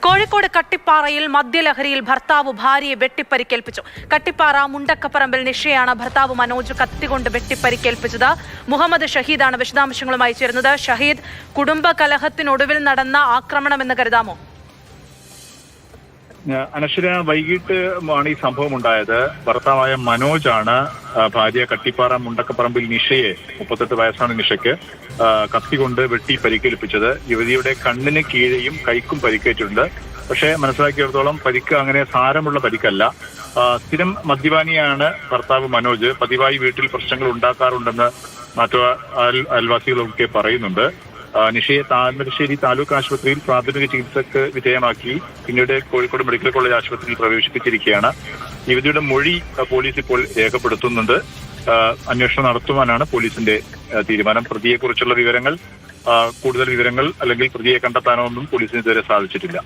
കോഴിക്കോട് കട്ടിപ്പാറയിൽ മദ്യലഹരിയിൽ ഭർത്താവ് ഭാര്യയെ വെട്ടിപ്പരിക്കേൽപ്പിച്ചു. കട്ടിപ്പാറ മുണ്ടക്കപ്പറമ്പിൽ നിഷയാണ് ഭർത്താവ് മനോജ് കത്തികൊണ്ട് വെട്ടിപ്പരിക്കേൽപ്പിച്ചത്. മുഹമ്മദ് ഷഹീദാണ് വിശദാംശങ്ങളുമായി ചേരുന്നത്. ഷഹീദ്, കുടുംബ കലഹത്തിനൊടുവിൽ നടന്ന ആക്രമണമെന്ന് കരുതാമോ? അനശ്വര, വൈകിട്ട് ആണ് ഈ സംഭവം ഉണ്ടായത്. ഭർത്താവായ മനോജാണ് ഭാര്യ കട്ടിപ്പാറ മുണ്ടക്കപ്പറമ്പിൽ നിഷയെ, 38 വയസ്സാണ് നിഷയ്ക്ക്, കത്തികൊണ്ട് വെട്ടി പരിക്കേൽപ്പിച്ചത്. യുവതിയുടെ കണ്ണിന് കീഴെയും കൈക്കും പരിക്കേറ്റിട്ടുണ്ട്. പക്ഷേ മനസ്സിലാക്കിയിടത്തോളം പരിക്ക് അങ്ങനെ സാരമുള്ള പരിക്കല്ല. സ്ഥിരം മദ്യപാനിയാണ് ഭർത്താവ് മനോജ്. പതിവായി വീട്ടിൽ പ്രശ്നങ്ങൾ ഉണ്ടാക്കാറുണ്ടെന്ന് മറ്റു അയൽവാസികളൊക്കെ പറയുന്നുണ്ട്. നിഷയെ താമരശ്ശേരി താലൂക്ക് ആശുപത്രിയിൽ പ്രാഥമിക ചികിത്സക്ക് വിധേയമാക്കി പിന്നീട് കോഴിക്കോട് മെഡിക്കൽ കോളേജ് ആശുപത്രിയിൽ പ്രവേശിപ്പിച്ചിരിക്കുകയാണ്. യുവതിയുടെ മൊഴി പോലീസ് ഇപ്പോൾ രേഖപ്പെടുത്തുന്നുണ്ട്. അന്വേഷണം നടത്തുവാനാണ് പോലീസിന്റെ തീരുമാനം. പ്രതിയെക്കുറിച്ചുള്ള വിവരങ്ങൾ, കൂടുതൽ വിവരങ്ങൾ അല്ലെങ്കിൽ പ്രതിയെ കണ്ടെത്താനോ ഒന്നും പോലീസിന് ഇതുവരെ സാധിച്ചിട്ടില്ല.